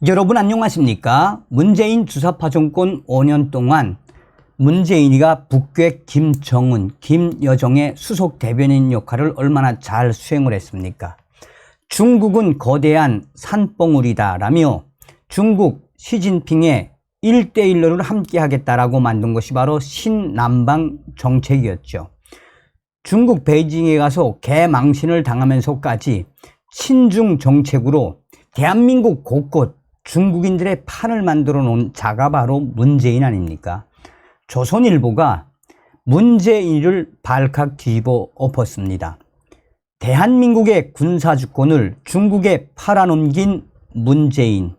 여러분 안녕하십니까? 문재인 주사파 정권 5년 동안 문재인이가 북괴 김정은, 김여정의 수석 대변인 역할을 얼마나 잘 수행을 했습니까? 중국은 거대한 산봉우리다 라며 중국 시진핑의 1대1로 함께 하겠다라고 만든 것이 바로 신남방 정책이었죠. 중국 베이징에 가서 개망신을 당하면서까지 친중 정책으로 대한민국 곳곳 중국인들의 판을 만들어 놓은 자가 바로 문재인 아닙니까? 조선일보가 문재인을 발칵 뒤집어 엎었습니다. 대한민국의 군사주권을 중국에 팔아넘긴 문재인,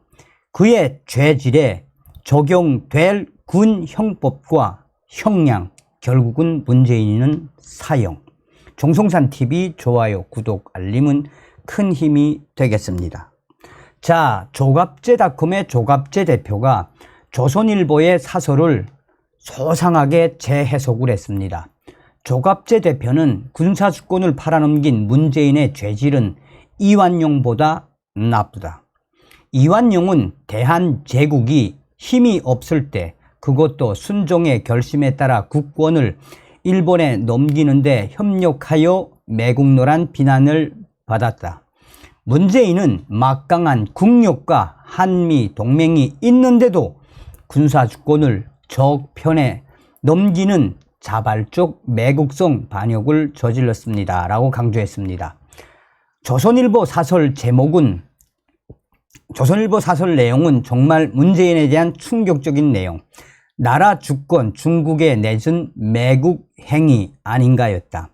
그의 죄질에 적용될 군 형법과 형량, 결국은 문재인은 사형. 종송산TV 좋아요, 구독, 알림은 큰 힘이 되겠습니다. 자, 조갑제닷컴의 조갑제 대표가 조선일보의 사설을 소상하게 재해석을 했습니다. 조갑제 대표는 군사주권을 팔아넘긴 문재인의 죄질은 이완용보다 나쁘다. 이완용은 대한제국이 힘이 없을 때, 그것도 순종의 결심에 따라 국권을 일본에 넘기는데 협력하여 매국노란 비난을 받았다. 문재인은 막강한 국력과 한미 동맹이 있는데도 군사주권을 적 편에 넘기는 자발적 매국성 반역을 저질렀습니다 라고 강조했습니다. 조선일보 사설 내용은 정말 문재인에 대한 충격적인 내용, 나라 주권 중국에 내준 매국 행위 아닌가였다.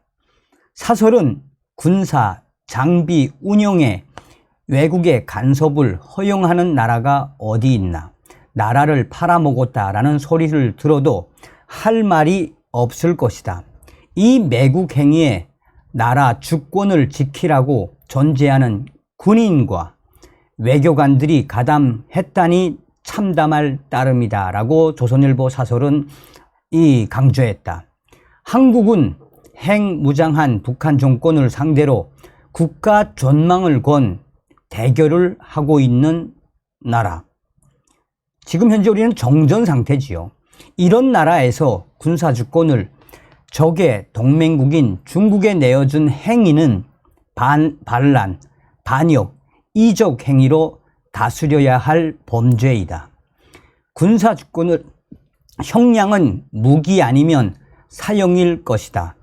사설은 군사 장비 운영에 외국의 간섭을 허용하는 나라가 어디 있나, 나라를 팔아먹었다라는 소리를 들어도 할 말이 없을 것이다. 이 매국 행위에 나라 주권을 지키라고 존재하는 군인과 외교관들이 가담했다니 참담할 따름이다 라고 조선일보 사설은 강조했다. 한국은 핵무장한 북한 정권을 상대로 국가 전망을 건 대결을 하고 있는 나라. 지금 현재 우리는 정전 상태지요. 이런 나라에서 군사주권을 적의 동맹국인 중국에 내어준 행위는 반란, 반역, 이적 행위로 다스려야 할 범죄이다. 군사주권을 형량은 무기 아니면 사형일 것이다.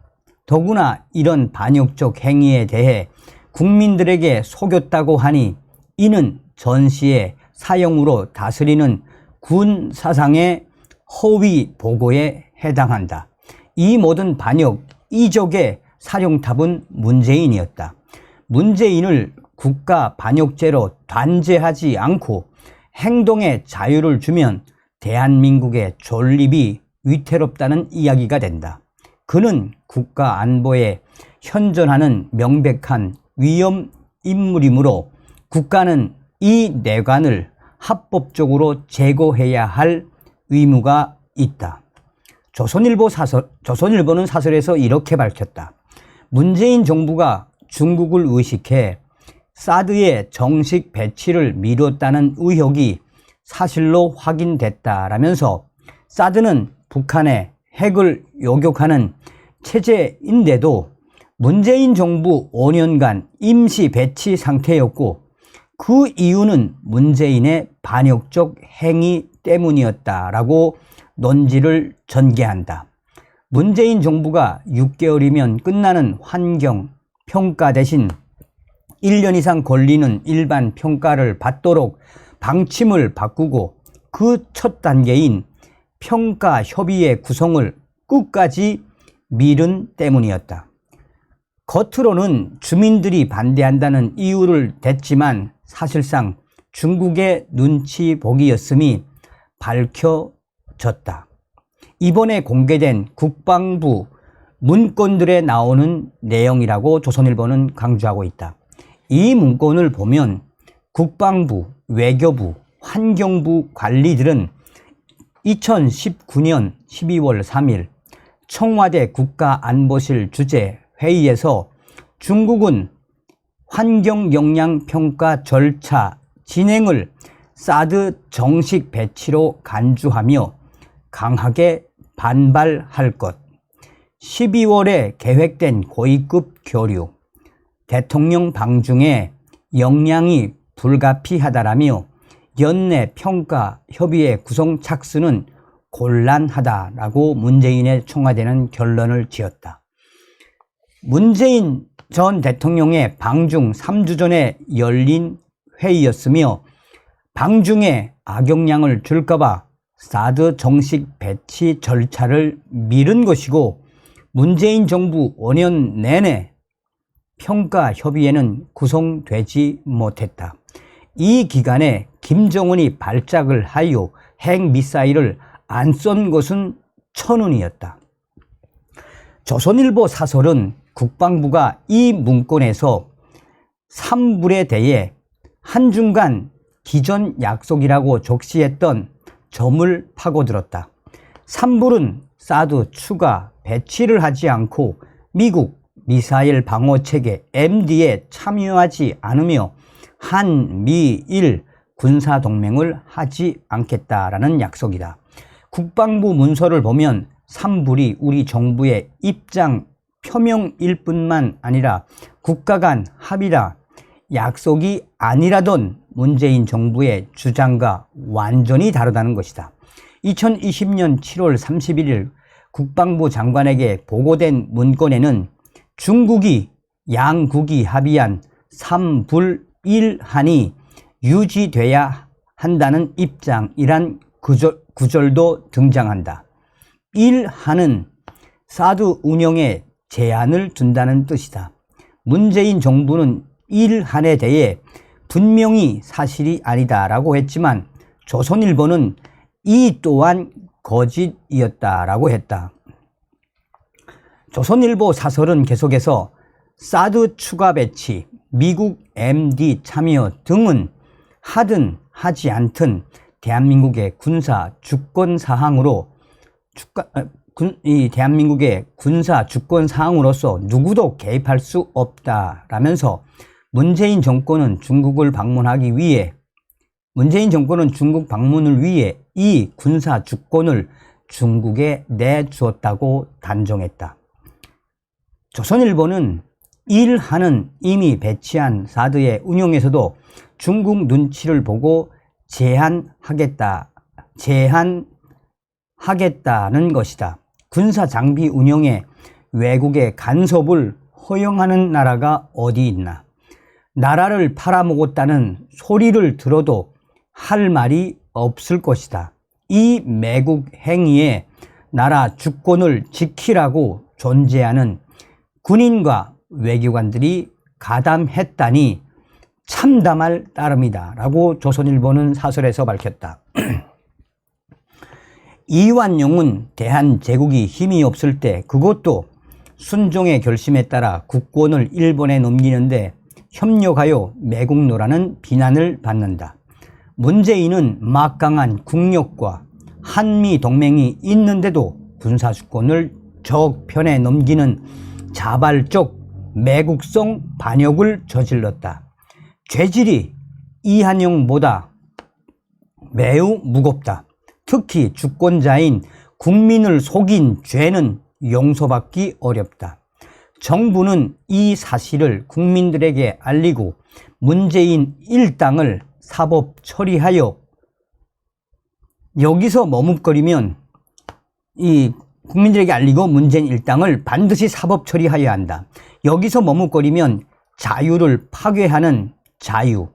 더구나 이런 반역적 행위에 대해 국민들에게 속였다고 하니 이는 전시의 사형으로 다스리는 군 사상의 허위 보고에 해당한다. 이 모든 반역, 이적의 사령탑은 문재인이었다. 문재인을 국가 반역죄로 단죄하지 않고 행동의 자유를 주면 대한민국의 존립이 위태롭다는 이야기가 된다. 그는 국가 안보에 현존하는 명백한 위험 인물이므로 국가는 이 내관을 합법적으로 제거해야 할 의무가 있다. 조선일보는 사설에서 이렇게 밝혔다. 문재인 정부가 중국을 의식해 사드의 정식 배치를 미뤘다는 의혹이 사실로 확인됐다라면서 사드는 북한의 핵을 요격하는 체제인데도 문재인 정부 5년간 임시 배치 상태였고 그 이유는 문재인의 반역적 행위 때문이었다라고 논지를 전개한다. 문재인 정부가 6개월이면 끝나는 환경 평가 대신 1년 이상 걸리는 일반 평가를 받도록 방침을 바꾸고 그 첫 단계인 평가 협의회 구성을 끝까지 미룬 때문이었다. 겉으로는 주민들이 반대한다는 이유를 댔지만 사실상 중국의 눈치 보기였음이 밝혀졌다. 이번에 공개된 국방부 문건들에 나오는 내용이라고 조선일보는 강조하고 있다. 이 문건을 보면 국방부, 외교부, 환경부 관리들은 2019년 12월 3일 청와대 국가안보실 주재 회의에서 중국은 환경영향평가 절차 진행을 사드 정식 배치로 간주하며 강하게 반발할 것. 12월에 계획된 고위급 교류. 대통령 방중에 역량이 불가피하다라며 연내 평가 협의회 구성 착수는 곤란하다라고 문재인의 청와대는 결론을 지었다. 문재인 전 대통령의 방중 3주 전에 열린 회의였으며 방중에 악영향을 줄까봐 사드 정식 배치 절차를 미룬 것이고 문재인 정부 5년 내내 평가협의회는 구성되지 못했다. 이 기간에 김정은이 발작을 하여 핵미사일을 안 쏜 것은 천운이었다. 조선일보 사설은 국방부가 이 문건에서 3불에 대해 한중간 기존 약속이라고 적시했던 점을 파고들었다. 3불은 사드 추가 배치를 하지 않고 미국 미사일 방어체계 MD에 참여하지 않으며 한미일 군사동맹을 하지 않겠다라는 약속이다. 국방부 문서를 보면 3불이 우리 정부의 입장 표명일 뿐만 아니라 국가 간 합의라 약속이 아니라던 문재인 정부의 주장과 완전히 다르다는 것이다. 2020년 7월 31일 국방부 장관에게 보고된 문건에는 중국이 양국이 합의한 3불 1한이 유지돼야 한다는 입장이란 구절도 등장한다. 1한은 사드 운영에 제한을 둔다는 뜻이다. 문재인 정부는 1한에 대해 분명히 사실이 아니다라고 했지만 조선일보는 이 또한 거짓이었다라고 했다. 조선일보 사설은 계속해서 사드 추가 배치, 미국 MD 참여 등은 하든 하지 않든 대한민국의 군사 주권 사항으로 대한민국의 군사 주권 사항으로서 누구도 개입할 수 없다라면서 문재인 정권은 중국 방문을 위해 이 군사 주권을 중국에 내주었다고 단정했다. 조선일보는 1한은 이미 배치한 사드의 운용에서도 중국 눈치를 보고 제한하겠다는 것이다. 군사 장비 운용에 외국의 간섭을 허용하는 나라가 어디 있나. 나라를 팔아먹었다는 소리를 들어도 할 말이 없을 것이다. 이 매국 행위에 나라 주권을 지키라고 존재하는 군인과 외교관들이 가담했다니 참담할 따름이다 라고 조선일보는 사설에서 밝혔다. 이완용은 대한제국이 힘이 없을 때 그것도 순종의 결심에 따라 국권을 일본에 넘기는데 협력하여 매국노라는 비난을 받는다. 문재인은 막강한 국력과 한미 동맹이 있는데도 군사주권을 적 편에 넘기는 자발적 매국성 반역을 저질렀다. 죄질이 이한용보다 매우 무겁다. 특히 주권자인 국민을 속인 죄는 용서받기 어렵다. 정부는 이 사실을 국민들에게 알리고 문재인 일당을 사법 처리하여 여기서 머뭇거리면 국민들에게 알리고 문재인 일당을 반드시 사법 처리해야 한다. 여기서 머뭇거리면 자유를 파괴하는 자유,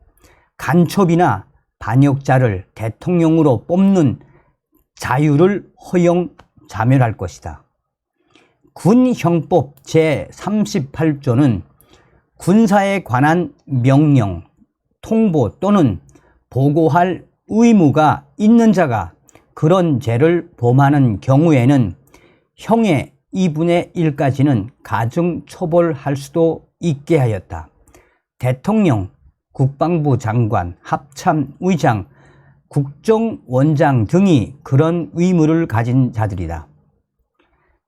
간첩이나 반역자를 대통령으로 뽑는 자유를 허용자멸할 것이다. 군형법 제38조는 군사에 관한 명령, 통보 또는 보고할 의무가 있는 자가 그런 죄를 범하는 경우에는 형의 2분의 1까지는 가중처벌할 수도 있게 하였다. 대통령, 국방부 장관, 합참의장, 국정원장 등이 그런 의무를 가진 자들이다.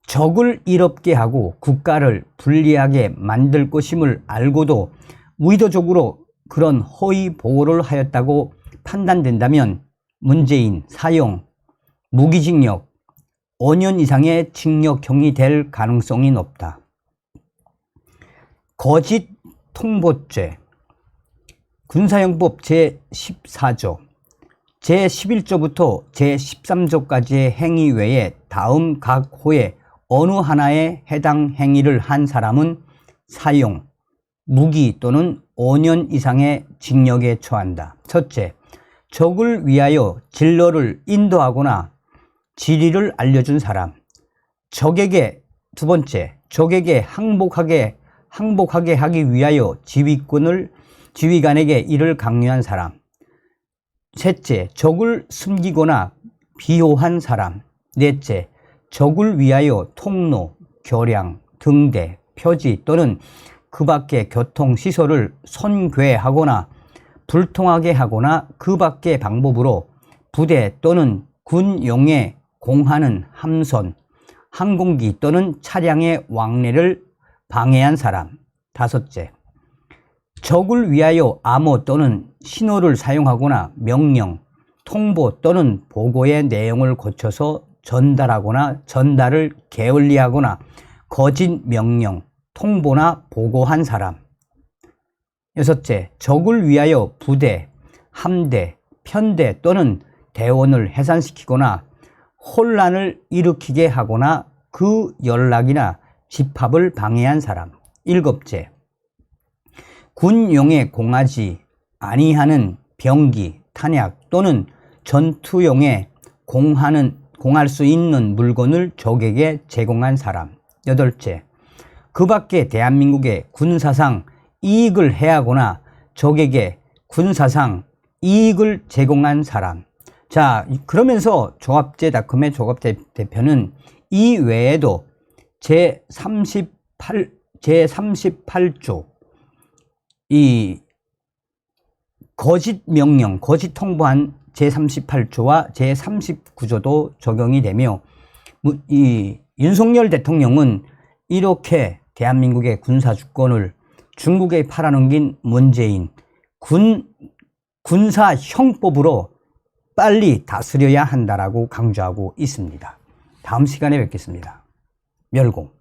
적을 이롭게 하고 국가를 불리하게 만들 것임을 알고도 의도적으로 그런 허위 보고를 하였다고 판단된다면 문재인 사형, 무기징역, 5년 이상의 징역형이 될 가능성이 높다. 거짓 통보죄. 군사형법 제14조, 제11조부터 제13조까지의 행위 외에 다음 각 호에 어느 하나에 해당 행위를 한 사람은 사형, 무기 또는 5년 이상의 징역에 처한다. 첫째, 적을 위하여 진로를 인도하거나 지리를 알려준 사람. 적에게, 두 번째, 적에게 항복하게 하기 위하여 지휘관에게 이를 강요한 사람. 셋째, 적을 숨기거나 비호한 사람. 넷째, 적을 위하여 통로, 교량, 등대, 표지 또는 그 밖의 교통시설을 손괴하거나 불통하게 하거나 그 밖의 방법으로 부대 또는 군용에 공하는 함선, 항공기 또는 차량의 왕래를 방해한 사람. 다섯째, 적을 위하여 암호 또는 신호를 사용하거나 명령, 통보 또는 보고의 내용을 고쳐서 전달하거나 전달을 게을리하거나 거짓 명령, 통보나 보고한 사람. 여섯째, 적을 위하여 부대, 함대, 편대 또는 대원을 해산시키거나 혼란을 일으키게 하거나 그 연락이나 집합을 방해한 사람. 일곱째, 군용에 공하지 아니하는 병기, 탄약 또는 전투용에 공할 수 있는 물건을 적에게 제공한 사람. 여덟째, 그 밖에 대한민국의 군사상 이익을 해하거나 적에게 군사상 이익을 제공한 사람. 자, 그러면서 조갑제닷컴의 조갑제 대표는 이 외에도 제38조 이 거짓 명령, 거짓 통보한 제38조와 제39조도 적용이 되며 이 윤석열 대통령은 이렇게 대한민국의 군사주권을 중국에 팔아넘긴 문재인 군사형법으로 빨리 다스려야 한다라고 강조하고 있습니다. 다음 시간에 뵙겠습니다. 멸공.